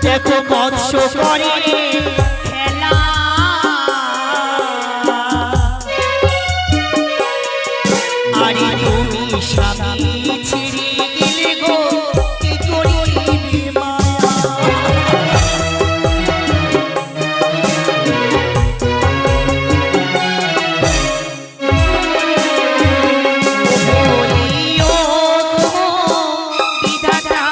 দেখো মৎস্য করে খেলা আরে তুমি স্বামী ছেড়ে গেলে গো কি করিবে মায়া বলিও বিধাতা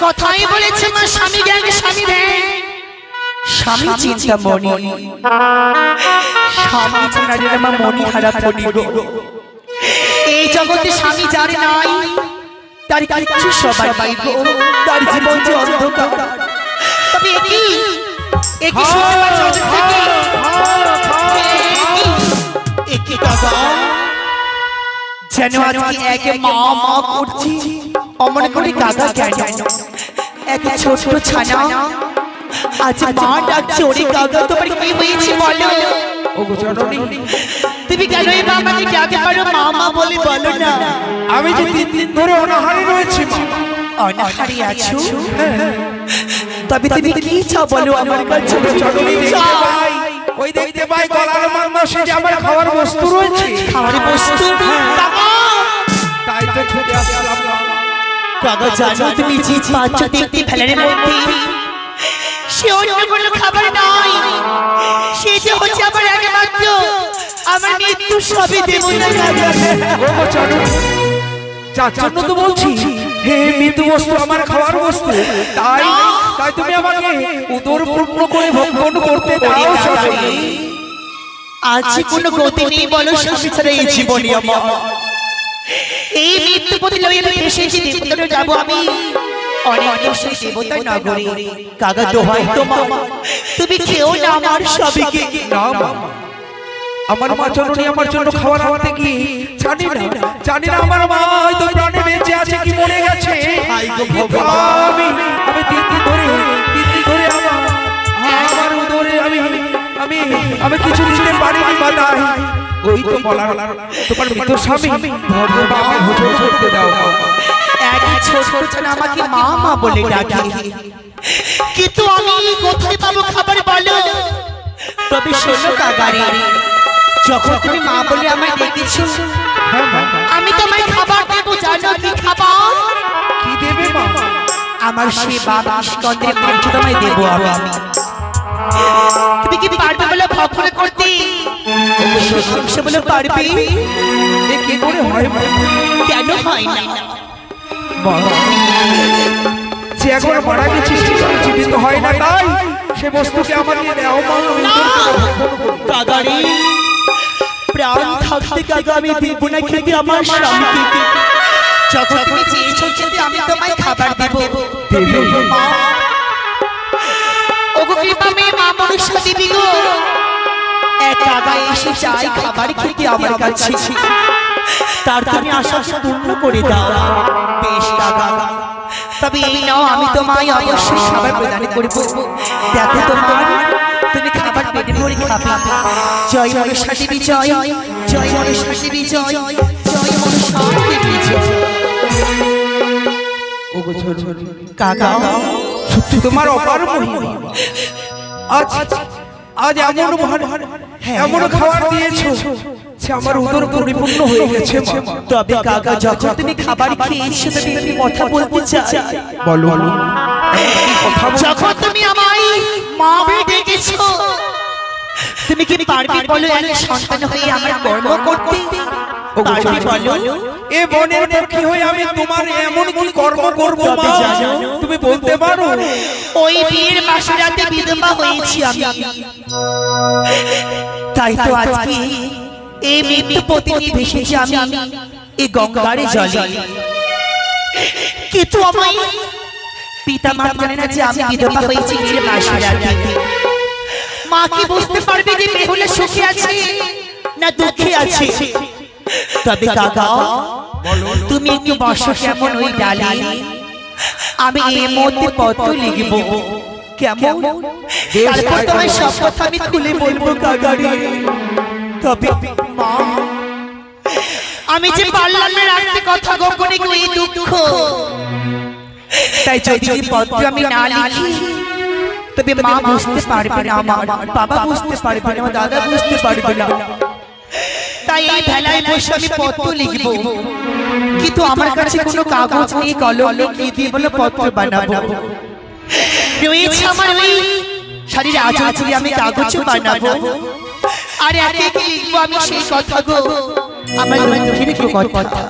কথাই বলেছে মা স্বামী জ্ঞান স্বামী ধ্যান স্বামী চিন্তা মনি স্বামী চিন্তা মা মনি হারা ফনি গো এই জগতে স্বামী যার নাই তার কিছু সবাই পাই গো তার জীবন যে অন্ধকার তবে একই শুনতে পাচ্ছ থেকে একই দাদা যেন আজকে একে মা মা করছি অমন করে কাকা কেন এক ছোট ছানা আজ মা ডাকছে ওরে কাকা তোমার কি হয়েছে বলো ওগো জননী তুমি কেন এই বাবাকে ডাকে পারো মা মা বলে বলো না আমি যে 3 দিন ধরে অনাহারে রয়েছি মা অনাহারে আছো তবে তুমি কি চাও বলো আমার কাছে জননী ভাই ওই দেখতে পাই গলার মাংসে যে আমার খাওয়ার বস্তু রয়েছে। খাওয়ার বস্তু? কাকা তাই তো ছুটে আসলাম মা। কাকা জানো তুমি যে পাচ্ছ দেখতে ফেলার মধ্যে সে অন্য কোনো খাবার নয়, সে যে হচ্ছে আমার একমাত্র আমার মৃত্যু সবই দেবতা কাকা। ও জানো যার জন্য তো বলছি হে মৃত্যু বস্তু আমার খাওয়ার বস্তু, তাই তাই তুমি আমাকে উদর পূর্ণ করে ভক্ষণ করতে দাও সজনী। আজ কোনো গতি নেই বলো স্বামী ছাড়া এই জীবনে আমার। এই মৃত্যু পথে লইয়া আমি এসেছি দেবতারে যাবো আমি অনেক দোষে দেবতার নগরে। কাকা দোহাই তোমার তুমি খেও না আমার সবইকে। না মা, আমার মা জননী আমার জন্য খাবার আনতে কি জানি না আমার মা হয়তো প্রাণে বেঁচে আছে কি মরে গেছে। আমি আমি তিন দিন ধরে আমার উদরে আমি কিছু দিতে পারিনি মা। তাই ওই তো বলার তোমার মৃত স্বামী ভগবান হুজুর করতে দাও। এক ছোট ছোট আমাকে মা মা বলে ডাকে, কিন্তু আমি কোথায় পাবো খাবার বলো? তবে শোনো কাকারে, যখন তুমি মা বলে আমায় ডেকেছো আমি তোমায় খাবার দেবো। জানো কি খাবার? কি দেবে মা? আমার সে বাবা স্কন্দের মাংস তোমায় দেবো আমি। তুমি কি পারবে বলে ভক্ষণ করতে? মাংস বলে পারবে? এ কি করে হয় মা? কেন হয় না? যে এখন মারা গেছে সে জীবিত হয় না, তাই সে বস্তুকে আমাকে দাও মা। কাকারে প্রাণ থাকতে কাকা আমি দেবো না খেতে আমার স্বামীকে। যখন তুমি চেয়েছো খেতে আমি তোমায় খাবার দেবো। মা ওগো কৃপা মেয়ে মা মনুষ্য দেবী গো, এক কাকা এসে চাই খাবার খেতে আমার কাছে, তার তুমি আশা পূর্ণ করে দাও। বেশ কাকা, তবে এই নাও আমি তোমায় অবশ্যই খাবার প্রদান করব। দেখো তোমার তুমি খাবার পেটে ভরে খাবে। জয় মনসা দেবী জয়, জয় মনসা দেবী জয়, জয় মনসা দেবী জয়। ওগো ছোট কাকা সত্যি তোমার অপার মহিমা। আজ এমন খাবার দিয়েছো সে আমার উদর পরিপূর্ণ হয়ে গেছে মা। তবে কাকা যখন তুমি খাবার খেয়েছো তবে একটি কথা বলতে চাই। বলো। যখন তুমি আমায় মা বলে ডেকেছো তুমি কি পারবে বলো এক সন্তান হয়ে আমার কর্ম করতে? পারবে বলো? এ বনের পক্ষী হয়ে আমি তোমার এমন কি কর্ম করব মা তুমি বলতে পারো? ওই বিয়ের মাসে রাতে বিধবা হয়েছি আমি, তাই তো আজকে এই মৃত্যু পথে ভেসেছি আমি এই গঙ্গার জলে। কিন্তু আমায় পিতা মা জানে না যে আমি বিধবা হয়েছি বিয়ের মাসে রাতে। মা কি বুঝতে পারবে যে বেহুলা সুখে আছে না দুঃখে আছে? তবে কাকা তুমি একটু বসো কেমন ওই ডালে, আমি এর মধ্যে পত্র লিখব কেমন? তারপর তোমায় সব কথা আমি খুলে বলবো কাকারে। তবে মা আমি যে পারলাম না রাখতে কথা গোপনে এই দুঃখ, তাই যদি পত্র আমি না লিখি তবে মা বুঝতে পারবে না, আমার বাবা বুঝতে পারবে না, আমার দাদা বুঝতে পারবে না। তাই এই ভেলায় বসে আমি পত্র লিখব, কিন্তু আমার কাছে কোনো কাগজ নেই, কলম নেই, কি দিয়ে বলে পত্র বানাবো? রয়েছে আমার ওই শাড়ির আঁচলে আমি কাগজ বানাবো, আর একে একে লিখবো আমি সেই কথা গো, আমার দুঃখের কথা।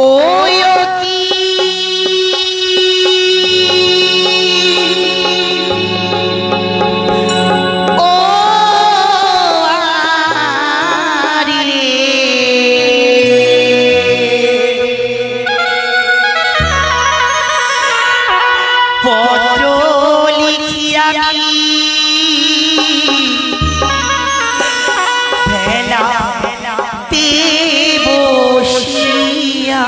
ওই কি বসিয়া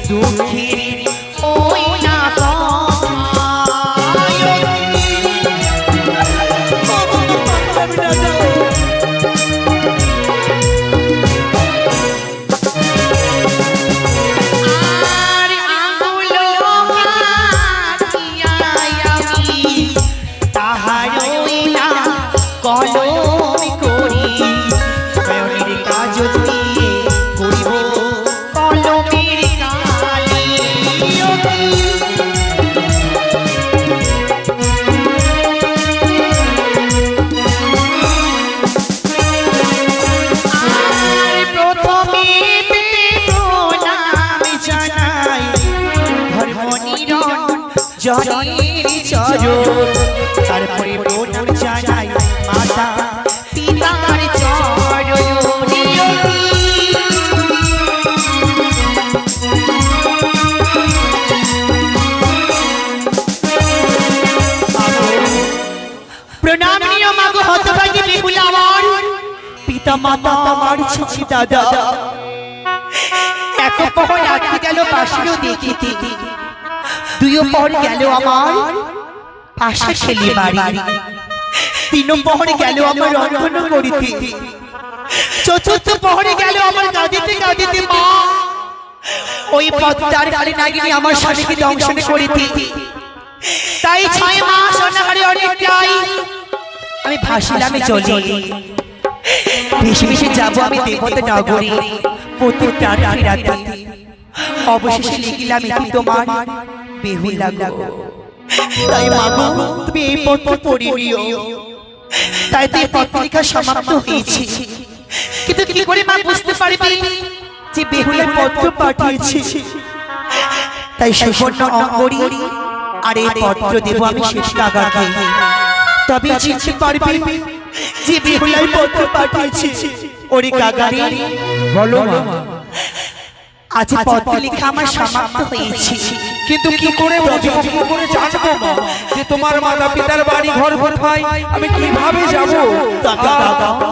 দুঃখের ওই না কলম করি নয়নের কাজ দিয়ে করিব কলমের কালি আর প্রথমে প্রণাম জানাই ধর্ম নিরঞ্জনের চরণ তারপরে প্রণাম জানাই মাতা পিতার চরণে প্রণাম নিও মাগো হতভাগী বেহুলা আমার পিতা মাতা আমার ছুটি দাদা এক পহর রাত্রি গেল পাশেও দেখিতে দুইও পহর গেল আমার পাশে ছেলে বাড়ি তিন পহরে গেল আমার রন্ধন করিতে চতুর্থ পহরে গেল আমার কাঁদিতে কাঁদিতে মা ওই পদ্মার কালী নাগিনী আমার স্বামীকে দংশন করিতে তাই 6 মাস অনাহারে অনেকটাই আমি ভাসিলাম চলে ভেসে ভেসে যাব আমি দেবতা নগরী প্রত্যেকটা রাতে অবশেষে লিখিলাম এটি তোমার বেহুলা গো তাই মাগো তুমি এই পত্র পড়ে নিও তাই তো এই পত্রিকা সমাপ্ত হয়েছে কিন্তু কি করে মা বুঝতে পারবে যে বেহুলা পত্র পাঠিয়েছে তাই সুবর্ণ অঙ্গরি আর এই পত্র দেব আমি শেষ কাগাকে তবে চিনতে পারবে যে বেহুলাই পত্র পাঠিয়েছে ওরে কাগারে বলো মা আজ পত্র লেখা আমার সমাপ্ত হয়েছে কিন্তু কি করে বুঝবো কি করে জানবো মা যে তোমার মাতা পিতার বাড়ি ঘর কোথায় আমি কিভাবে যাব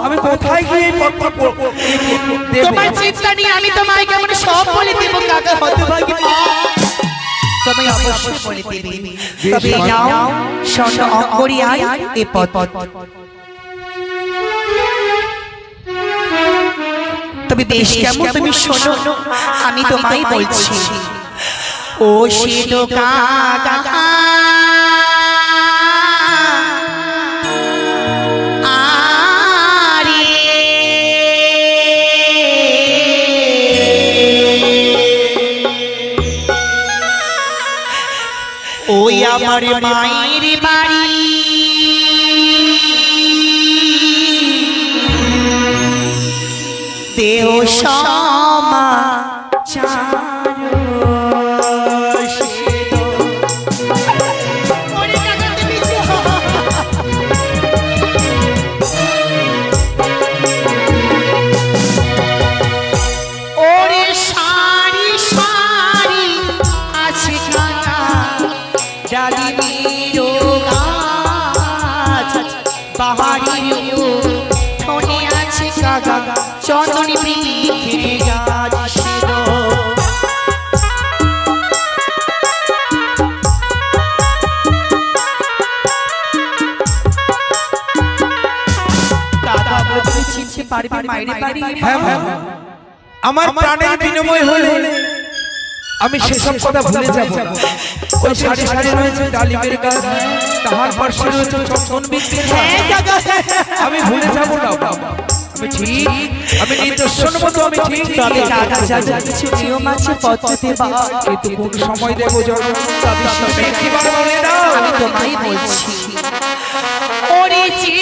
আমি কোথায় গিয়ে পত্র দেব তোমার চিন্তা নিয়ে আমি তোমায় কেমন সব বলে দেব কাকা হতভাগী মা তুমি অবশ্যই বলে দেবে তবে নাও স্বর্ণ অঙ্গরি আর এই পত্র তবে বেশ কেমন তুমি শোনো আমি তোমায় বলছি ও শিলো কাকা আরে ওই আমার মায়ের বাড়ি দেহ চন্দনী বৃক্ষের গাছ চিনতে পারবে মায়ের বাড়ি হ্যাঁ আমার প্রাণের বিনিময় হলে আমি সেসব কথা ভুলে যাব ওই সারি সারি রয়েছে ডালিমের গাছ তাহার পাশে রয়েছে চন্দন বৃক্ষের গাছ আমি ভুলে যাব না আমি ঠিক আমি নিদর্শন মতো আমি ঠিক তবে কাকা যাবে কিছু নিয়ম আছে পত্র দেবা কিন্তু কোন সময় দেব যখন তবে সবে একবার বলে দাও আমি তোমায় বলছি ওরে যে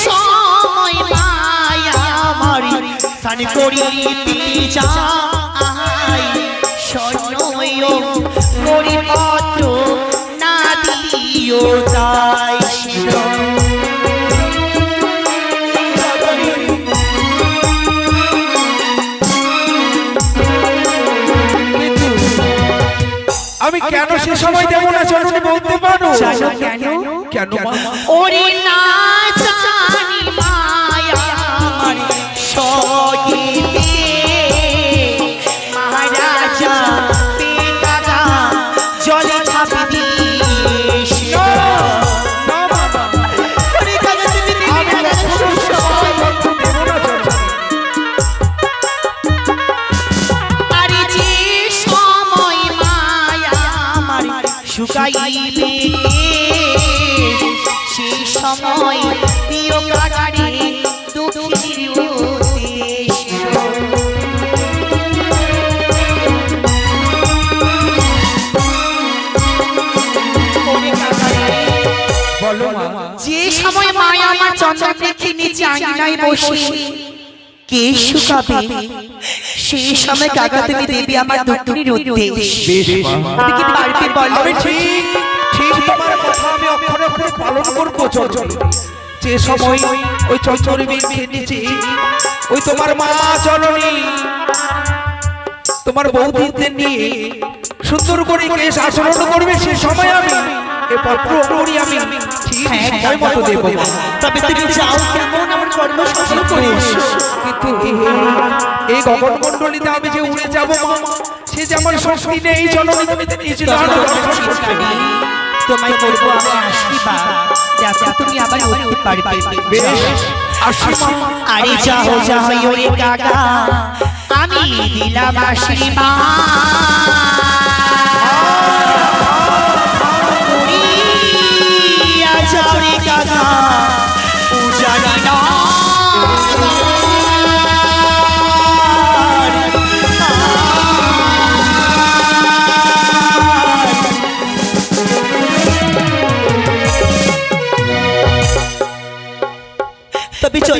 সময় মায়া মারি সানি করিতে যাই স্বর্ণয় করি পত্র না দিও তাই আমি কেন সে সময় দেব না জননী বলতে পারো কেন কেন ওরে না জানি মায়া আমার সগিতে মহারাজ শুকাইবে সেই সময় প্রিয় কাকারে দুঃখীর উদ্দেশ্য বলো মা যে সময় মায়া আমার চন্দ্রবৃক্ষের নিচে আঙিনায় বসে কে শুকাবে সেই সময় কাকা তুমি দেবী আমার দুঃখীর উদ্দেশ্য বেশ মা তুমি কি পারবে বলো আমি ঠিক ঠিক তোমার কথা আমি অক্ষরে অক্ষরে পালন করবো চঞ্চল যে সময় ওই চঞ্চল বৃক্ষের নিচে ওই তোমার মা জননী তোমার বৌদিদের নিয়ে সুন্দর করে কেশ আচরণ করবে সে সময় আমি এ পত্র করি আমি ঠিক সময় মতো দেব তবে তুমি যাও কেমন আমার কর্ম সফল করে এসো। কিন্তু এই গগন মণ্ডলীতে আমি যে উড়ে যাব সে যেমন শক্তি নেই জননী তুমি নিচে তোমায় বলবো আমি আশীর্বাদ যাতে তুমি আবার উঠতে পারবে বেশ আশীর্বাদ আরে যাও যাও ওরে কাকা আমি দিলাম আশীর্বাদ উড়িয়া যাও রে কাকা পূজারি না তবে চল